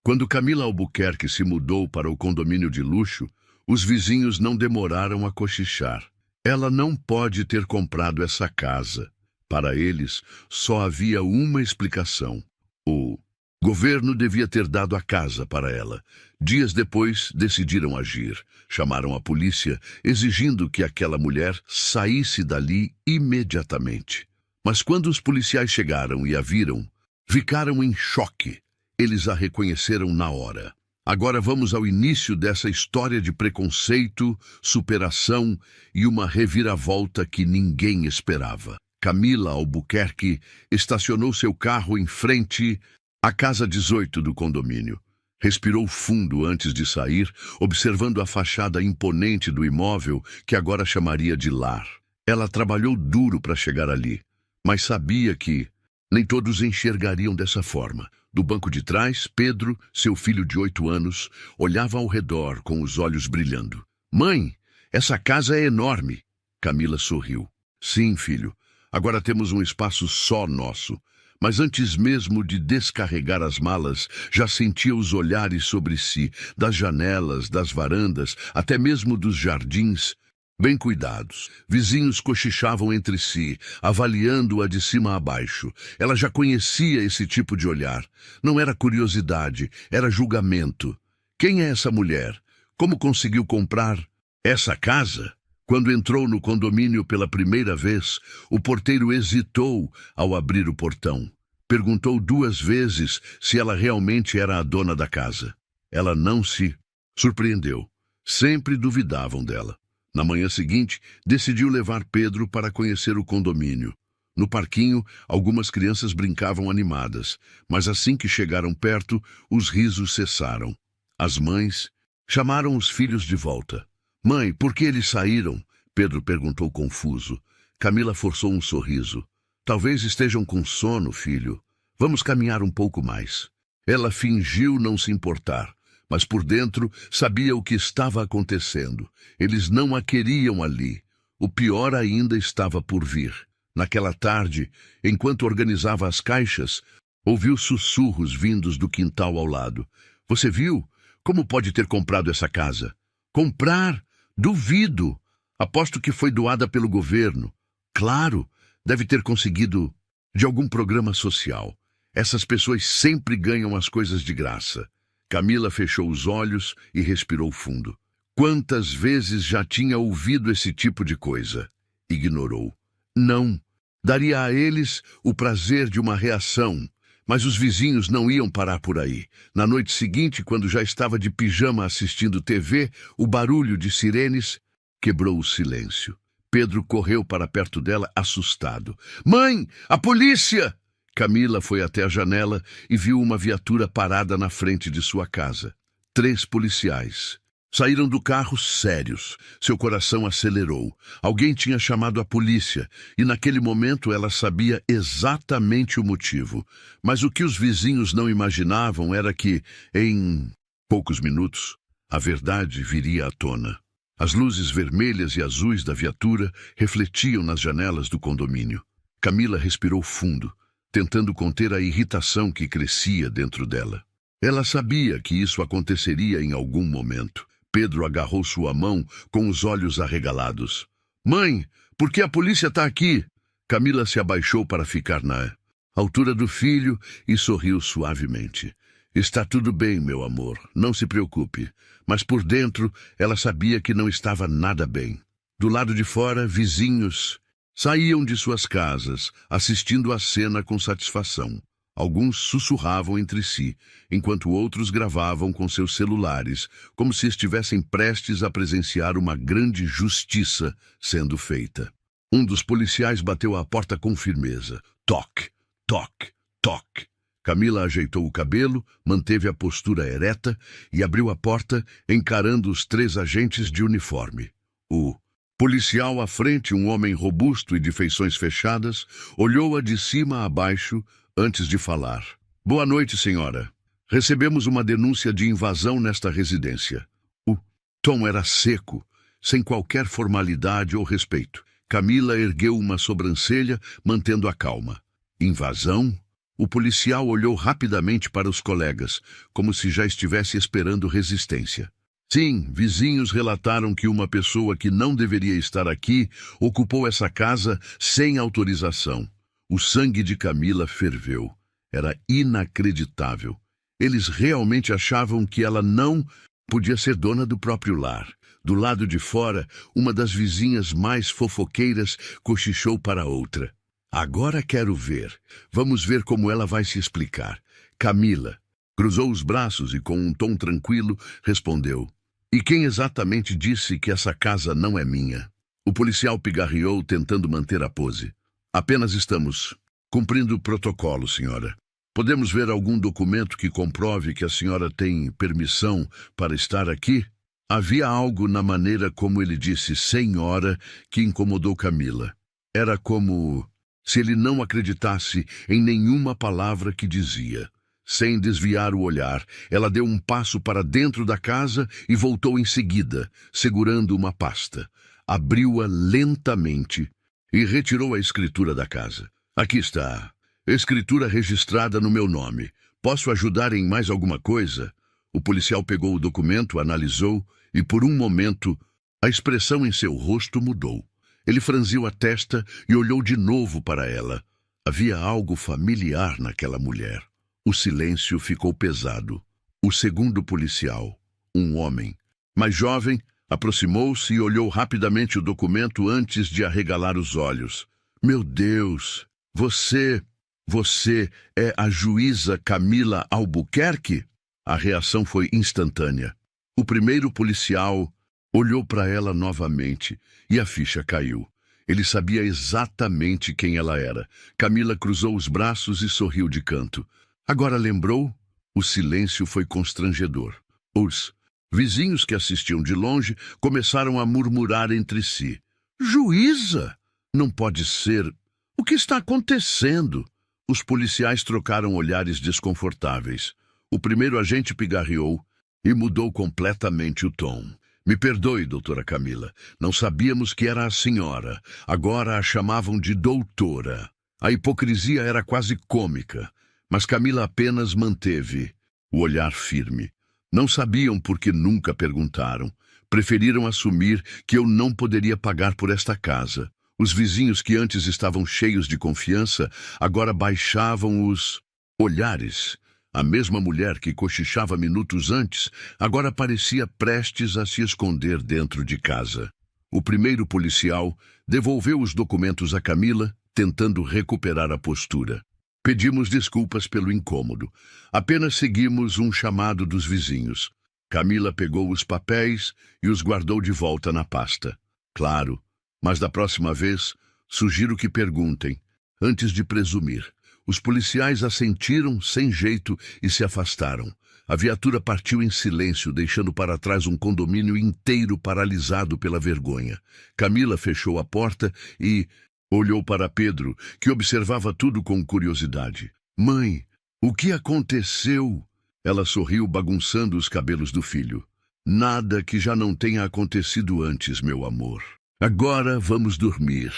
Quando Camila Albuquerque se mudou para o condomínio de luxo, os vizinhos não demoraram a cochichar. Ela não pode ter comprado essa casa. Para eles, só havia uma explicação. O governo devia ter dado a casa para ela. Dias depois, decidiram agir. Chamaram a polícia, exigindo que aquela mulher saísse dali imediatamente. Mas quando os policiais chegaram e a viram, ficaram em choque. Eles a reconheceram na hora. Agora vamos ao início dessa história de preconceito, superação e uma reviravolta que ninguém esperava. Camila Albuquerque estacionou seu carro em frente à casa 18 do condomínio. Respirou fundo antes de sair, observando a fachada imponente do imóvel que agora chamaria de lar. Ela trabalhou duro para chegar ali, mas sabia que nem todos enxergariam dessa forma. Do banco de trás, Pedro, seu filho de 8 anos, olhava ao redor com os olhos brilhando. "Mãe, essa casa é enorme." Camila sorriu. "Sim, filho. Agora temos um espaço só nosso." Mas antes mesmo de descarregar as malas, já sentia os olhares sobre si, das janelas, das varandas, até mesmo dos jardins. Bem cuidados. Vizinhos cochichavam entre si, avaliando-a de cima a baixo. Ela já conhecia esse tipo de olhar. Não era curiosidade, era julgamento. Quem é essa mulher? Como conseguiu comprar essa casa? Quando entrou no condomínio pela primeira vez, o porteiro hesitou ao abrir o portão. Perguntou 2 vezes se ela realmente era a dona da casa. Ela não se surpreendeu. Sempre duvidavam dela. Na manhã seguinte, decidiu levar Pedro para conhecer o condomínio. No parquinho, algumas crianças brincavam animadas, mas assim que chegaram perto, os risos cessaram. As mães chamaram os filhos de volta. "Mãe, por que eles saíram?" Pedro perguntou confuso. Camila forçou um sorriso. "Talvez estejam com sono, filho. Vamos caminhar um pouco mais." Ela fingiu não se importar, mas por dentro sabia o que estava acontecendo. Eles não a queriam ali. O pior ainda estava por vir. Naquela tarde, enquanto organizava as caixas, ouviu sussurros vindos do quintal ao lado. "Você viu? Como pode ter comprado essa casa?" "Comprar? Duvido. Aposto que foi doada pelo governo." "Claro, deve ter conseguido de algum programa social. Essas pessoas sempre ganham as coisas de graça." Camila fechou os olhos e respirou fundo. Quantas vezes já tinha ouvido esse tipo de coisa? Ignorou. Não. Daria a eles o prazer de uma reação. Mas os vizinhos não iam parar por aí. Na noite seguinte, quando já estava de pijama assistindo TV, o barulho de sirenes quebrou o silêncio. Pedro correu para perto dela, assustado. "Mãe, a polícia!" Camila foi até a janela e viu uma viatura parada na frente de sua casa. 3 policiais. Saíram do carro sérios. Seu coração acelerou. Alguém tinha chamado a polícia, e naquele momento ela sabia exatamente o motivo. Mas o que os vizinhos não imaginavam era que, em poucos minutos, a verdade viria à tona. As luzes vermelhas e azuis da viatura refletiam nas janelas do condomínio. Camila respirou fundo, tentando conter a irritação que crescia dentro dela. Ela sabia que isso aconteceria em algum momento. Pedro agarrou sua mão com os olhos arregalados. "Mãe, por que a polícia está aqui?" Camila se abaixou para ficar na altura do filho e sorriu suavemente. "Está tudo bem, meu amor, não se preocupe." Mas por dentro, ela sabia que não estava nada bem. Do lado de fora, vizinhos saíam de suas casas, assistindo à cena com satisfação. Alguns sussurravam entre si, enquanto outros gravavam com seus celulares, como se estivessem prestes a presenciar uma grande justiça sendo feita. Um dos policiais bateu à porta com firmeza. Toque, toque, toque. Camila ajeitou o cabelo, manteve a postura ereta e abriu a porta, encarando os 3 agentes de uniforme. O policial à frente, um homem robusto e de feições fechadas, olhou-a de cima a baixo antes de falar. "Boa noite, senhora. Recebemos uma denúncia de invasão nesta residência." O tom era seco, sem qualquer formalidade ou respeito. Camila ergueu uma sobrancelha, mantendo a calma. "Invasão? O policial olhou rapidamente para os colegas, como se já estivesse esperando resistência. Sim, vizinhos relataram que uma pessoa que não deveria estar aqui ocupou essa casa sem autorização. O sangue de Camila ferveu. Era inacreditável. Eles realmente achavam que ela não podia ser dona do próprio lar. Do lado de fora, uma das vizinhas mais fofoqueiras cochichou para outra. Agora quero ver. Vamos ver como ela vai se explicar. Camila cruzou os braços e, com um tom tranquilo, respondeu: E quem exatamente disse que essa casa não é minha? O policial pigarreou, tentando manter a pose. Apenas estamos cumprindo o protocolo, senhora. Podemos ver algum documento que comprove que a senhora tem permissão para estar aqui? Havia algo na maneira como ele disse senhora que incomodou Camila. Era como se ele não acreditasse em nenhuma palavra que dizia. Sem desviar o olhar, ela deu um passo para dentro da casa e voltou em seguida, segurando uma pasta. Abriu-a lentamente e retirou a escritura da casa. Aqui está. Escritura registrada no meu nome. Posso ajudar em mais alguma coisa? O policial pegou o documento, analisou e, por um momento, a expressão em seu rosto mudou. Ele franziu a testa e olhou de novo para ela. Havia algo familiar naquela mulher. O silêncio ficou pesado. O segundo policial, um homem, mais jovem, aproximou-se e olhou rapidamente o documento antes de arregalar os olhos. Meu Deus! Você é a juíza Camila Albuquerque? A reação foi instantânea. O primeiro policial olhou para ela novamente e a ficha caiu. Ele sabia exatamente quem ela era. Camila cruzou os braços e sorriu de canto. Agora lembrou? O silêncio foi constrangedor. Os vizinhos que assistiam de longe começaram a murmurar entre si. Juíza? Não pode ser. O que está acontecendo? Os policiais trocaram olhares desconfortáveis. O primeiro agente pigarreou e mudou completamente o tom. Me perdoe, doutora Camila. Não sabíamos que era a senhora. Agora a chamavam de doutora. A hipocrisia era quase cômica, mas Camila apenas manteve o olhar firme. Não sabiam porque nunca perguntaram. Preferiram assumir que eu não poderia pagar por esta casa. Os vizinhos que antes estavam cheios de confiança, agora baixavam os olhares. A mesma mulher que cochichava minutos antes, agora parecia prestes a se esconder dentro de casa. O primeiro policial devolveu os documentos a Camila, tentando recuperar a postura. Pedimos desculpas pelo incômodo. Apenas seguimos um chamado dos vizinhos. Camila pegou os papéis e os guardou de volta na pasta. Claro, mas da próxima vez, sugiro que perguntem, antes de presumir. Os policiais assentiram sem jeito e se afastaram. A viatura partiu em silêncio, deixando para trás um condomínio inteiro paralisado pela vergonha. Camila fechou a porta e olhou para Pedro, que observava tudo com curiosidade. Mãe, o que aconteceu? Ela sorriu, bagunçando os cabelos do filho. Nada que já não tenha acontecido antes, meu amor. Agora vamos dormir.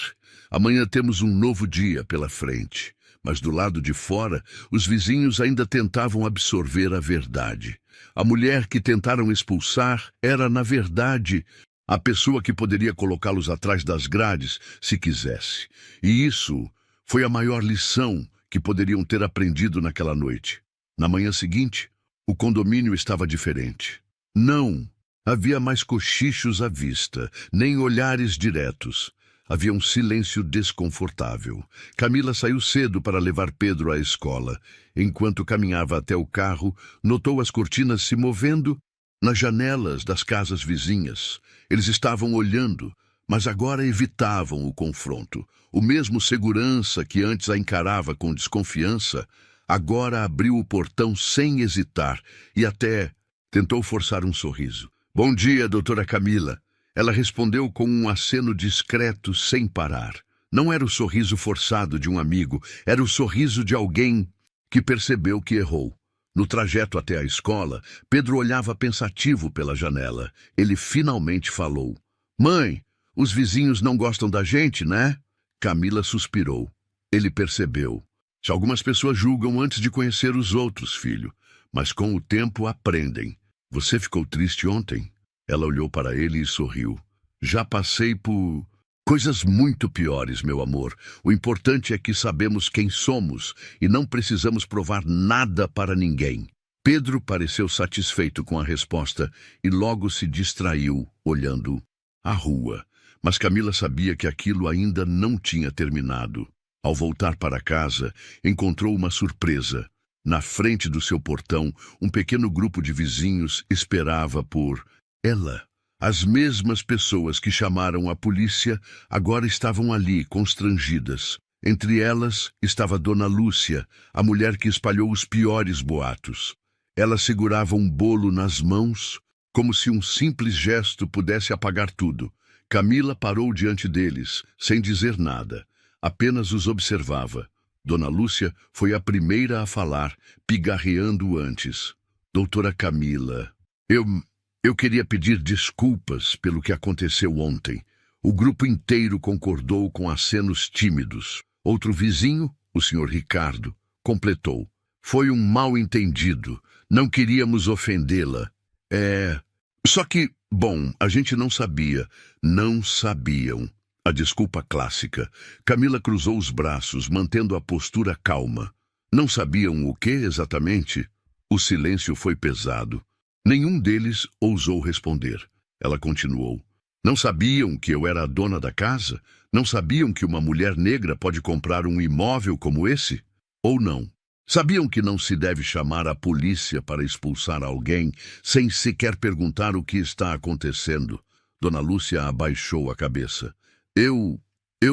Amanhã temos um novo dia pela frente. Mas do lado de fora, os vizinhos ainda tentavam absorver a verdade. A mulher que tentaram expulsar era, na verdade, a pessoa que poderia colocá-los atrás das grades, se quisesse. E isso foi a maior lição que poderiam ter aprendido naquela noite. Na manhã seguinte, o condomínio estava diferente. Não havia mais cochichos à vista, nem olhares diretos. Havia um silêncio desconfortável. Camila saiu cedo para levar Pedro à escola. Enquanto caminhava até o carro, notou as cortinas se movendo nas janelas das casas vizinhas. Eles estavam olhando, mas agora evitavam o confronto. O mesmo segurança que antes a encarava com desconfiança, agora abriu o portão sem hesitar e até tentou forçar um sorriso. Bom dia, doutora Camila. Ela respondeu com um aceno discreto, sem parar. Não era o sorriso forçado de um amigo, era o sorriso de alguém que percebeu que errou. No trajeto até a escola, Pedro olhava pensativo pela janela. Ele finalmente falou. Mãe, os vizinhos não gostam da gente, né? Camila suspirou. Ele percebeu. Se algumas pessoas julgam antes de conhecer os outros, filho, mas com o tempo aprendem. Você ficou triste ontem? Ela olhou para ele e sorriu. Já passei por coisas muito piores, meu amor. O importante é que sabemos quem somos e não precisamos provar nada para ninguém. Pedro pareceu satisfeito com a resposta e logo se distraiu, olhando a rua. Mas Camila sabia que aquilo ainda não tinha terminado. Ao voltar para casa, encontrou uma surpresa. Na frente do seu portão, um pequeno grupo de vizinhos esperava por ela. As mesmas pessoas que chamaram a polícia agora estavam ali, constrangidas. Entre elas estava Dona Lúcia, a mulher que espalhou os piores boatos. Ela segurava um bolo nas mãos, como se um simples gesto pudesse apagar tudo. Camila parou diante deles, sem dizer nada. Apenas os observava. Dona Lúcia foi a primeira a falar, pigarreando antes. Doutora Camila, eu queria pedir desculpas pelo que aconteceu ontem. O grupo inteiro concordou com acenos tímidos. Outro vizinho, o senhor Ricardo, completou. Foi um mal-entendido. Não queríamos ofendê-la. Só que, bom, a gente não sabia. Não sabiam. A desculpa clássica. Camila cruzou os braços, mantendo a postura calma. Não sabiam o que exatamente? O silêncio foi pesado. Nenhum deles ousou responder. Ela continuou. Não sabiam que eu era a dona da casa? Não sabiam que uma mulher negra pode comprar um imóvel como esse? Ou não? Sabiam que não se deve chamar a polícia para expulsar alguém sem sequer perguntar o que está acontecendo? Dona Lúcia abaixou a cabeça. Eu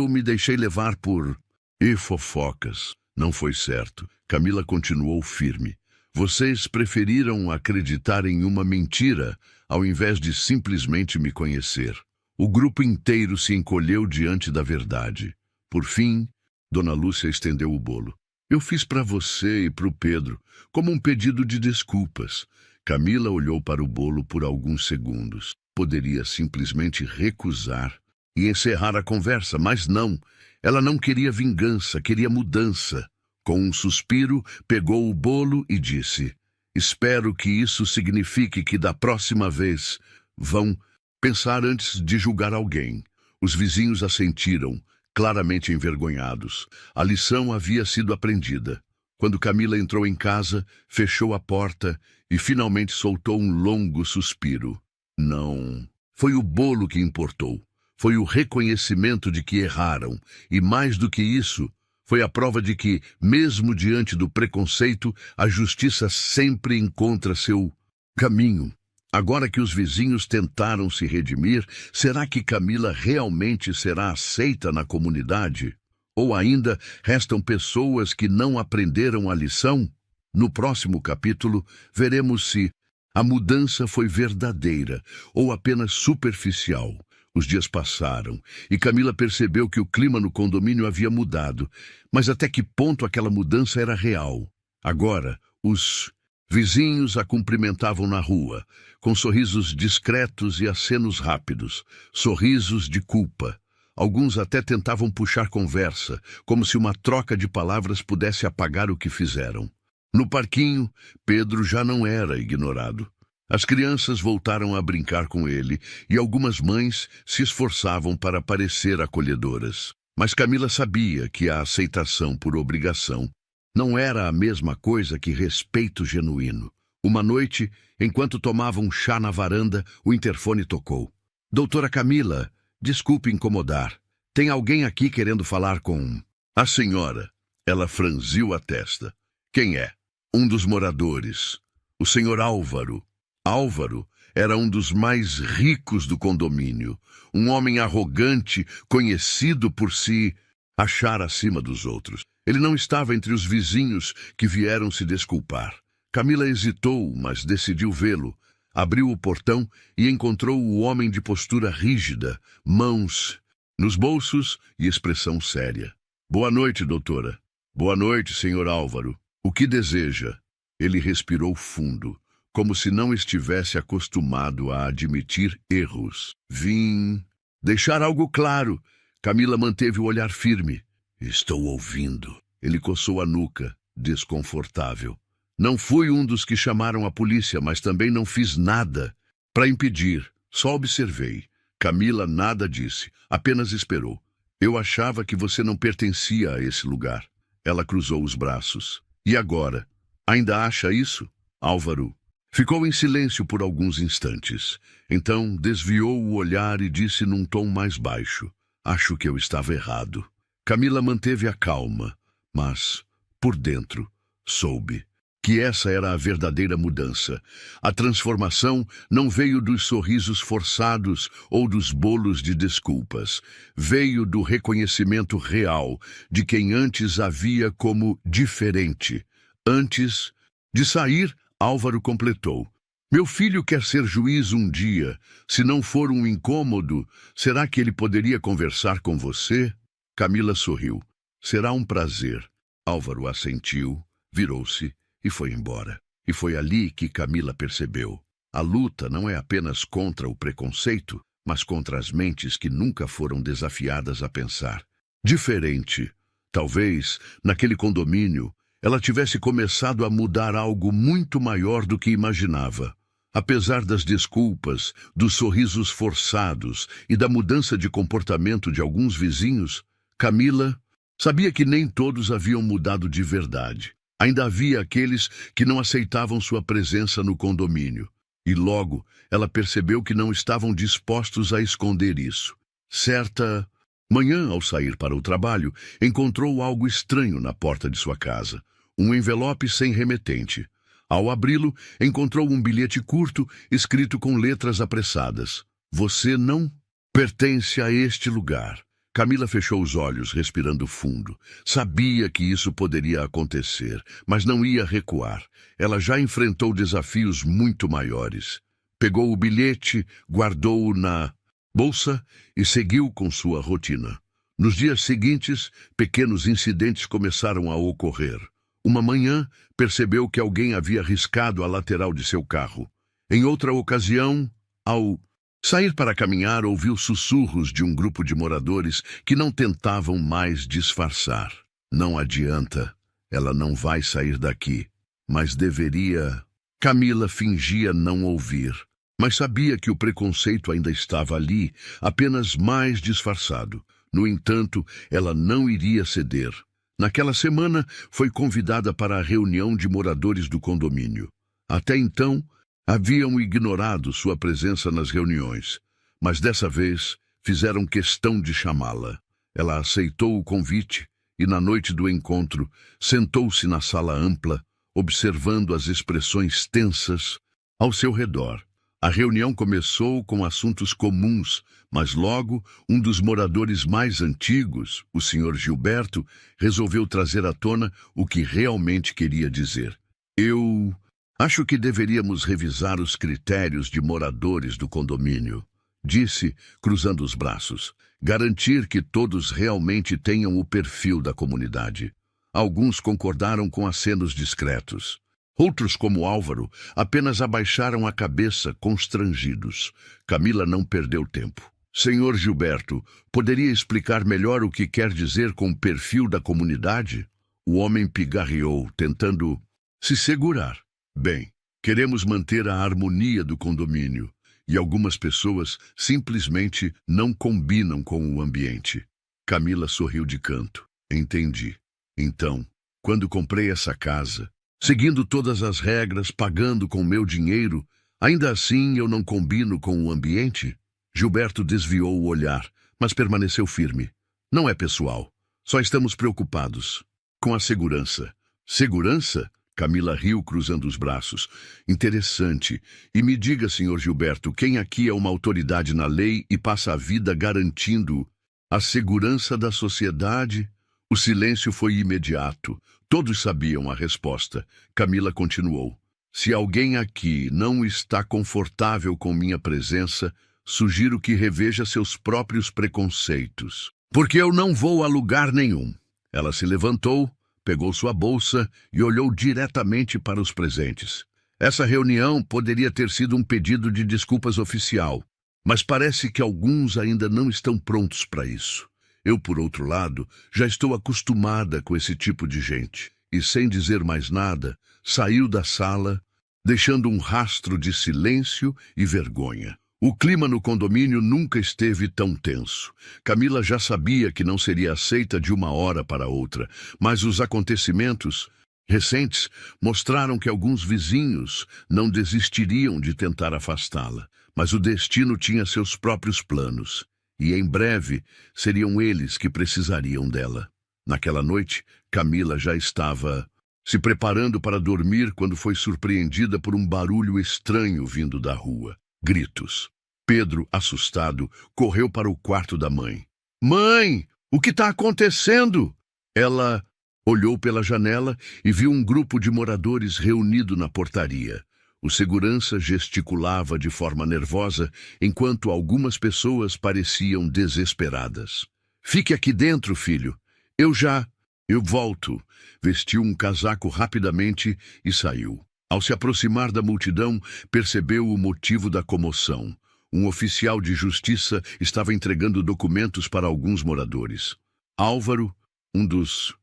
me deixei levar por... E fofocas. Não foi certo. Camila continuou firme. Vocês preferiram acreditar em uma mentira ao invés de simplesmente me conhecer. O grupo inteiro se encolheu diante da verdade. Por fim, Dona Lúcia estendeu o bolo. Eu fiz para você e para o Pedro, como um pedido de desculpas. Camila olhou para o bolo por alguns segundos. Poderia simplesmente recusar e encerrar a conversa, mas não. Ela não queria vingança, queria mudança. Com um suspiro, pegou o bolo e disse: espero que isso signifique que da próxima vez vão pensar antes de julgar alguém. Os vizinhos assentiram, claramente envergonhados. A lição havia sido aprendida. Quando Camila entrou em casa, fechou a porta e finalmente soltou um longo suspiro. Não. Foi o bolo que importou. Foi o reconhecimento de que erraram. E mais do que isso, foi a prova de que, mesmo diante do preconceito, a justiça sempre encontra seu caminho. Agora que os vizinhos tentaram se redimir, será que Camila realmente será aceita na comunidade? Ou ainda restam pessoas que não aprenderam a lição? No próximo capítulo, veremos se a mudança foi verdadeira ou apenas superficial. Os dias passaram e Camila percebeu que o clima no condomínio havia mudado. Mas até que ponto aquela mudança era real? Agora, os vizinhos a cumprimentavam na rua, com sorrisos discretos e acenos rápidos, sorrisos de culpa. Alguns até tentavam puxar conversa, como se uma troca de palavras pudesse apagar o que fizeram. No parquinho, Pedro já não era ignorado. As crianças voltaram a brincar com ele e algumas mães se esforçavam para parecer acolhedoras. Mas Camila sabia que a aceitação por obrigação não era a mesma coisa que respeito genuíno. Uma noite, enquanto tomavam um chá na varanda, o interfone tocou. Doutora Camila, desculpe incomodar. Tem alguém aqui querendo falar com... A senhora. Ela franziu a testa. Quem é? Um dos moradores. O senhor Álvaro. Álvaro era um dos mais ricos do condomínio, um homem arrogante, conhecido por se achar acima dos outros. Ele não estava entre os vizinhos que vieram se desculpar. Camila hesitou, mas decidiu vê-lo. Abriu o portão e encontrou o homem de postura rígida, mãos nos bolsos e expressão séria. Boa noite, doutora. Boa noite, senhor Álvaro. O que deseja? Ele respirou fundo, como se não estivesse acostumado a admitir erros. Vim deixar algo claro. Camila manteve o olhar firme. Estou ouvindo. Ele coçou a nuca, desconfortável. Não fui um dos que chamaram a polícia, mas também não fiz nada para impedir. Só observei. Camila nada disse, apenas esperou. Eu achava que você não pertencia a esse lugar. Ela cruzou os braços. E agora? Ainda acha isso? Álvaro ficou em silêncio por alguns instantes. Então desviou o olhar e disse num tom mais baixo: acho que eu estava errado. Camila manteve a calma, mas, por dentro, soube que essa era a verdadeira mudança. A transformação não veio dos sorrisos forçados ou dos bolos de desculpas. Veio do reconhecimento real de quem antes a via como diferente. Antes de sair, Álvaro completou: meu filho quer ser juiz um dia. Se não for um incômodo, será que ele poderia conversar com você? Camila sorriu. Será um prazer. Álvaro assentiu, virou-se e foi embora. E foi ali que Camila percebeu: a luta não é apenas contra o preconceito, mas contra as mentes que nunca foram desafiadas a pensar diferente. Talvez, naquele condomínio, ela tivesse começado a mudar algo muito maior do que imaginava. Apesar das desculpas, dos sorrisos forçados e da mudança de comportamento de alguns vizinhos, Camila sabia que nem todos haviam mudado de verdade. Ainda havia aqueles que não aceitavam sua presença no condomínio. E logo ela percebeu que não estavam dispostos a esconder isso. Certa manhã, ao sair para o trabalho, encontrou algo estranho na porta de sua casa. Um envelope sem remetente. Ao abri-lo, encontrou um bilhete curto, escrito com letras apressadas: você não pertence a este lugar. Camila fechou os olhos, respirando fundo. Sabia que isso poderia acontecer, mas não ia recuar. Ela já enfrentou desafios muito maiores. Pegou o bilhete, guardou-o na bolsa e seguiu com sua rotina. Nos dias seguintes, pequenos incidentes começaram a ocorrer. Uma manhã, percebeu que alguém havia riscado a lateral de seu carro. Em outra ocasião, ao sair para caminhar, ouviu sussurros de um grupo de moradores que não tentavam mais disfarçar. Não adianta, ela não vai sair daqui. Mas deveria. Camila fingia não ouvir, mas sabia que o preconceito ainda estava ali, apenas mais disfarçado. No entanto, ela não iria ceder. Naquela semana, foi convidada para a reunião de moradores do condomínio. Até então, haviam ignorado sua presença nas reuniões, mas dessa vez fizeram questão de chamá-la. Ela aceitou o convite e, na noite do encontro, sentou-se na sala ampla, observando as expressões tensas ao seu redor. A reunião começou com assuntos comuns, mas logo um dos moradores mais antigos, o Sr. Gilberto, resolveu trazer à tona o que realmente queria dizer. Eu acho que deveríamos revisar os critérios de moradores do condomínio, disse, cruzando os braços. Garantir que todos realmente tenham o perfil da comunidade. Alguns concordaram com acenos discretos. Outros, como Álvaro, apenas abaixaram a cabeça, constrangidos. Camila não perdeu tempo. Senhor Gilberto, poderia explicar melhor o que quer dizer com perfil da comunidade? O homem pigarreou, tentando se segurar. Bem, queremos manter a harmonia do condomínio, e algumas pessoas simplesmente não combinam com o ambiente. Camila sorriu de canto. Entendi. Então, quando comprei essa casa, seguindo todas as regras, pagando com meu dinheiro, ainda assim eu não combino com o ambiente? Gilberto desviou o olhar, mas permaneceu firme. Não é pessoal. Só estamos preocupados com a segurança. Segurança? Camila riu, cruzando os braços. Interessante. E me diga, senhor Gilberto, quem aqui é uma autoridade na lei e passa a vida garantindo a segurança da sociedade? O silêncio foi imediato. Todos sabiam a resposta. Camila continuou. Se alguém aqui não está confortável com minha presença, sugiro que reveja seus próprios preconceitos. Porque eu não vou a lugar nenhum. Ela se levantou, pegou sua bolsa e olhou diretamente para os presentes. Essa reunião poderia ter sido um pedido de desculpas oficial, mas parece que alguns ainda não estão prontos para isso. Eu, por outro lado, já estou acostumada com esse tipo de gente. E, sem dizer mais nada, saiu da sala, deixando um rastro de silêncio e vergonha. O clima no condomínio nunca esteve tão tenso. Camila já sabia que não seria aceita de uma hora para outra, mas os acontecimentos recentes mostraram que alguns vizinhos não desistiriam de tentar afastá-la. Mas o destino tinha seus próprios planos, e em breve seriam eles que precisariam dela. Naquela noite, Camila já estava se preparando para dormir quando foi surpreendida por um barulho estranho vindo da rua. Gritos. Pedro, assustado, correu para o quarto da mãe. Mãe, o que está acontecendo? Ela olhou pela janela e viu um grupo de moradores reunido na portaria. O segurança gesticulava de forma nervosa, enquanto algumas pessoas pareciam desesperadas. Fique aqui dentro, filho. Eu volto. Vestiu um casaco rapidamente e saiu. Ao se aproximar da multidão, percebeu o motivo da comoção. Um oficial de justiça estava entregando documentos para alguns moradores. Álvaro, um dos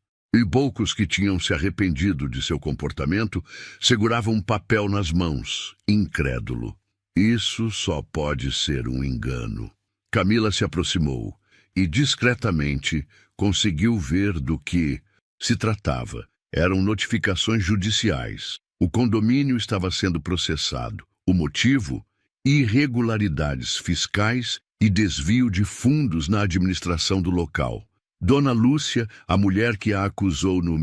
poucos que tinham se arrependido de seu comportamento, segurava um papel nas mãos, incrédulo. Isso só pode ser um engano. Camila se aproximou e, discretamente, conseguiu ver do que se tratava. Eram notificações judiciais. O condomínio estava sendo processado. O motivo? Irregularidades fiscais e desvio de fundos na administração do local. Dona Lúcia, a mulher que a acusou no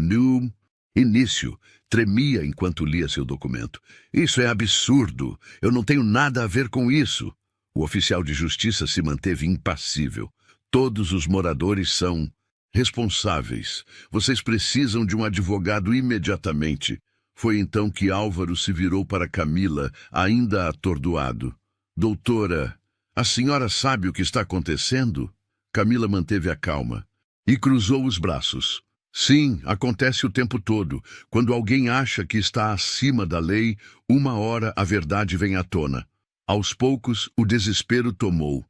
início, tremia enquanto lia seu documento. Isso é absurdo. Eu não tenho nada a ver com isso. O oficial de justiça se manteve impassível. Todos os moradores são responsáveis. Vocês precisam de um advogado imediatamente. Foi então que Álvaro se virou para Camila, ainda atordoado. Doutora, a senhora sabe o que está acontecendo? Camila manteve a calma e cruzou os braços. Sim, acontece o tempo todo. Quando alguém acha que está acima da lei, uma hora a verdade vem à tona. Aos poucos, o desespero tomou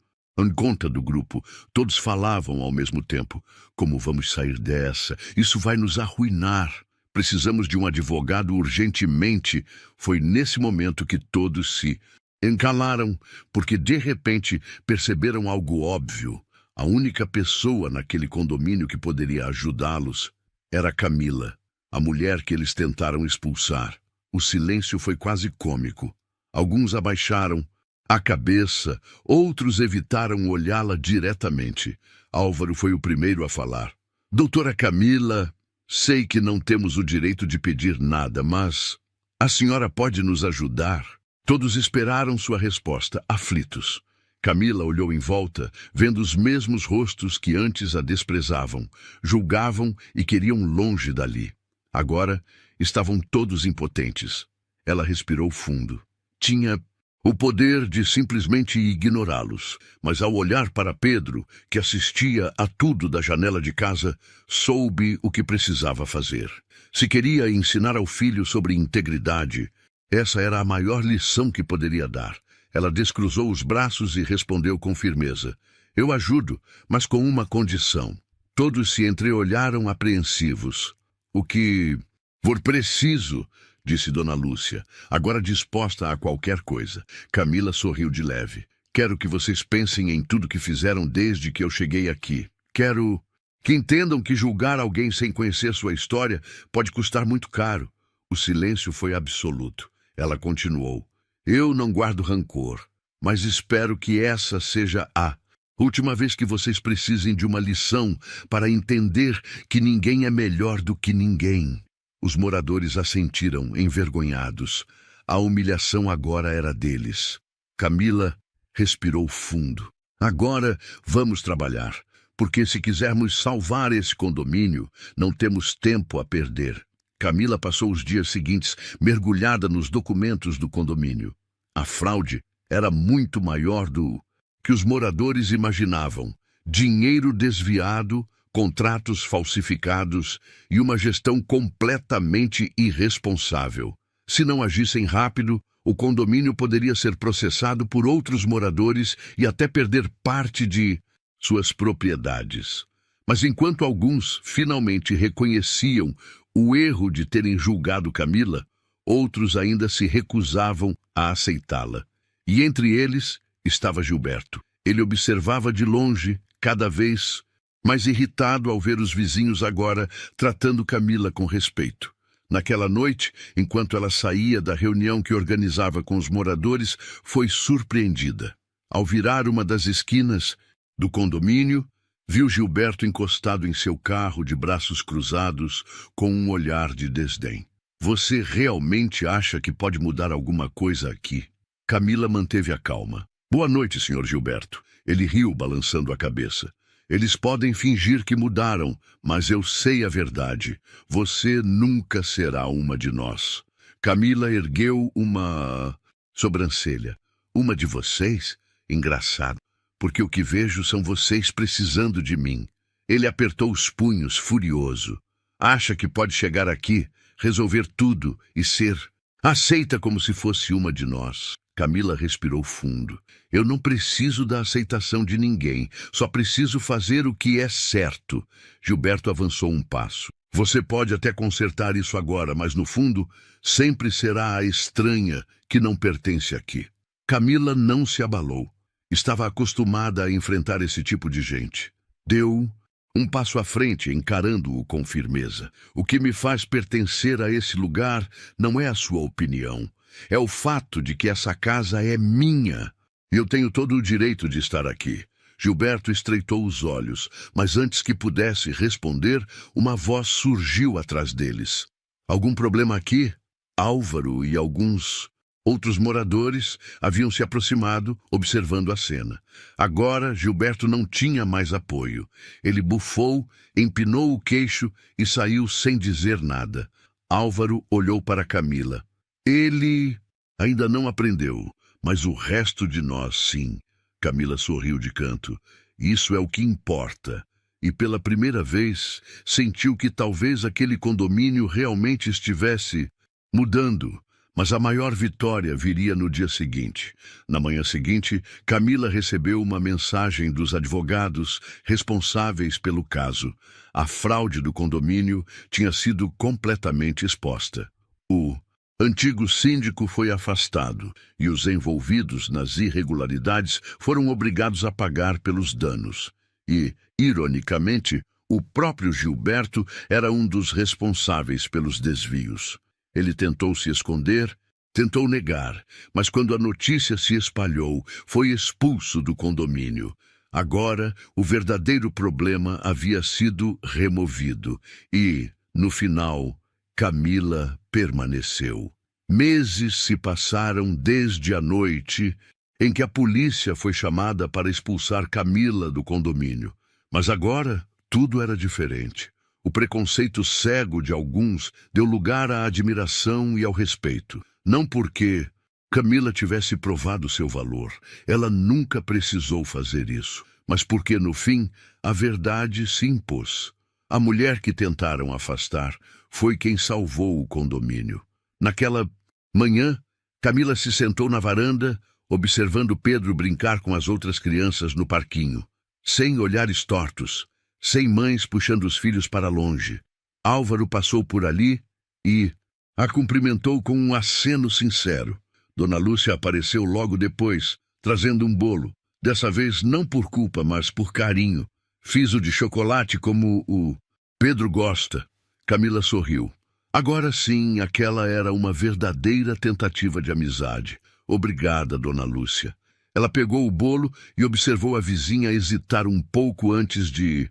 conta do grupo. Todos falavam ao mesmo tempo. Como vamos sair dessa? Isso vai nos arruinar. Precisamos de um advogado urgentemente. Foi nesse momento que todos se encalaram, porque de repente perceberam algo óbvio. A única pessoa naquele condomínio que poderia ajudá-los era Camila, a mulher que eles tentaram expulsar. O silêncio foi quase cômico. Alguns abaixaram a cabeça, outros evitaram olhá-la diretamente. Álvaro foi o primeiro a falar. Doutora Camila, sei que não temos o direito de pedir nada, mas a senhora pode nos ajudar? Todos esperaram sua resposta, aflitos. Camila olhou em volta, vendo os mesmos rostos que antes a desprezavam, julgavam e queriam longe dali. Agora estavam todos impotentes. Ela respirou fundo. Tinha o poder de simplesmente ignorá-los, mas ao olhar para Pedro, que assistia a tudo da janela de casa, soube o que precisava fazer. Se queria ensinar ao filho sobre integridade, essa era a maior lição que poderia dar. Ela descruzou os braços e respondeu com firmeza. Eu ajudo, mas com uma condição. Todos se entreolharam apreensivos. O que for preciso, disse Dona Lúcia, agora disposta a qualquer coisa. Camila sorriu de leve. Quero que vocês pensem em tudo que fizeram desde que eu cheguei aqui. Quero que entendam que julgar alguém sem conhecer sua história pode custar muito caro. O silêncio foi absoluto. Ela continuou. Eu não guardo rancor, mas espero que essa seja a última vez que vocês precisem de uma lição para entender que ninguém é melhor do que ninguém. Os moradores assentiram, envergonhados. A humilhação agora era deles. Camila respirou fundo. Agora vamos trabalhar, porque se quisermos salvar esse condomínio, não temos tempo a perder. Camila passou os dias seguintes mergulhada nos documentos do condomínio. A fraude era muito maior do que os moradores imaginavam. Dinheiro desviado, contratos falsificados e uma gestão completamente irresponsável. Se não agissem rápido, o condomínio poderia ser processado por outros moradores e até perder parte de suas propriedades. Mas enquanto alguns finalmente reconheciam o erro de terem julgado Camila, outros ainda se recusavam a aceitá-la. E entre eles estava Gilberto. Ele observava de longe, cada vez mais irritado ao ver os vizinhos agora tratando Camila com respeito. Naquela noite, enquanto ela saía da reunião que organizava com os moradores, foi surpreendida. Ao virar uma das esquinas do condomínio, viu Gilberto encostado em seu carro de braços cruzados, com um olhar de desdém. Você realmente acha que pode mudar alguma coisa aqui? Camila manteve a calma. Boa noite, Sr. Gilberto. Ele riu, balançando a cabeça. Eles podem fingir que mudaram, mas eu sei a verdade. Você nunca será uma de nós. Camila ergueu uma sobrancelha. Uma de vocês? Engraçado, porque o que vejo são vocês precisando de mim. Ele apertou os punhos, furioso. Acha que pode chegar aqui, resolver tudo e ser aceita como se fosse uma de nós. Camila respirou fundo. Eu não preciso da aceitação de ninguém, só preciso fazer o que é certo. Gilberto avançou um passo. Você pode até consertar isso agora, mas no fundo, sempre será a estranha que não pertence aqui. Camila não se abalou. Estava acostumada a enfrentar esse tipo de gente. Deu um passo à frente, encarando-o com firmeza. O que me faz pertencer a esse lugar não é a sua opinião. É o fato de que essa casa é minha. Eu tenho todo o direito de estar aqui. Gilberto estreitou os olhos, mas antes que pudesse responder, uma voz surgiu atrás deles. Algum problema aqui? Álvaro e alguns outros moradores haviam se aproximado, observando a cena. Agora, Gilberto não tinha mais apoio. Ele bufou, empinou o queixo e saiu sem dizer nada. Álvaro olhou para Camila. Ele ainda não aprendeu, mas o resto de nós, sim. Camila sorriu de canto. Isso é o que importa. E pela primeira vez, sentiu que talvez aquele condomínio realmente estivesse mudando. Mas a maior vitória viria no dia seguinte. Na manhã seguinte, Camila recebeu uma mensagem dos advogados responsáveis pelo caso. A fraude do condomínio tinha sido completamente exposta. O antigo síndico foi afastado e os envolvidos nas irregularidades foram obrigados a pagar pelos danos. E, ironicamente, o próprio Gilberto era um dos responsáveis pelos desvios. Ele tentou se esconder, tentou negar, mas quando a notícia se espalhou, foi expulso do condomínio. Agora, o verdadeiro problema havia sido removido e, no final, Camila permaneceu. Meses se passaram desde a noite em que a polícia foi chamada para expulsar Camila do condomínio. Mas agora, tudo era diferente. O preconceito cego de alguns deu lugar à admiração e ao respeito. Não porque Camila tivesse provado seu valor. Ela nunca precisou fazer isso. Mas porque, no fim, a verdade se impôs. A mulher que tentaram afastar foi quem salvou o condomínio. Naquela manhã, Camila se sentou na varanda, observando Pedro brincar com as outras crianças no parquinho. Sem olhares tortos. Sem mães puxando os filhos para longe. Álvaro passou por ali e a cumprimentou com um aceno sincero. Dona Lúcia apareceu logo depois, trazendo um bolo. Dessa vez não por culpa, mas por carinho. Fiz o de chocolate como o Pedro gosta. Camila sorriu. Agora sim, aquela era uma verdadeira tentativa de amizade. Obrigada, Dona Lúcia. Ela pegou o bolo e observou a vizinha hesitar um pouco antes de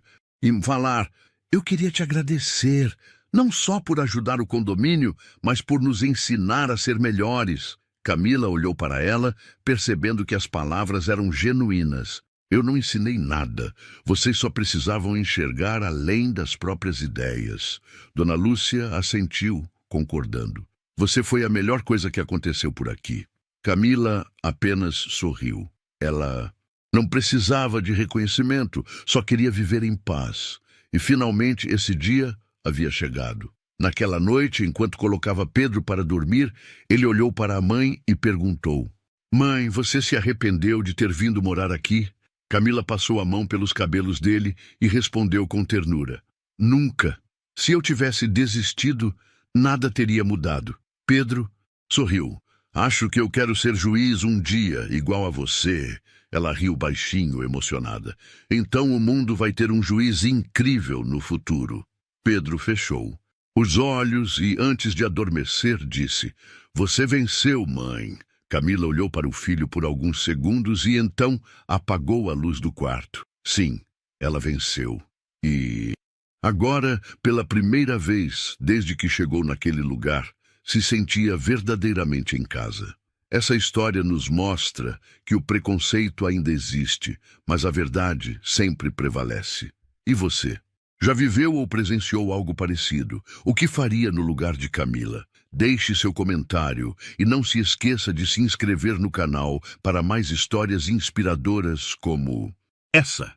falar. Eu queria te agradecer, não só por ajudar o condomínio, mas por nos ensinar a ser melhores. Camila olhou para ela, percebendo que as palavras eram genuínas. Eu não ensinei nada. Vocês só precisavam enxergar além das próprias ideias. Dona Lúcia assentiu, concordando. Você foi a melhor coisa que aconteceu por aqui. Camila apenas sorriu. Ela não precisava de reconhecimento, só queria viver em paz. E finalmente esse dia havia chegado. Naquela noite, enquanto colocava Pedro para dormir, ele olhou para a mãe e perguntou: Mãe, você se arrependeu de ter vindo morar aqui? Camila passou a mão pelos cabelos dele e respondeu com ternura. Nunca. Se eu tivesse desistido, nada teria mudado. Pedro sorriu. Acho que eu quero ser juiz um dia, igual a você. Ela riu baixinho, emocionada. Então o mundo vai ter um juiz incrível no futuro. Pedro fechou os olhos e, antes de adormecer, disse: Você venceu, mãe. Camila olhou para o filho por alguns segundos e então apagou a luz do quarto. Sim, ela venceu. E agora, pela primeira vez desde que chegou naquele lugar, se sentia verdadeiramente em casa. Essa história nos mostra que o preconceito ainda existe, mas a verdade sempre prevalece. E você? Já viveu ou presenciou algo parecido? O que faria no lugar de Camila? Deixe seu comentário e não se esqueça de se inscrever no canal para mais histórias inspiradoras como essa.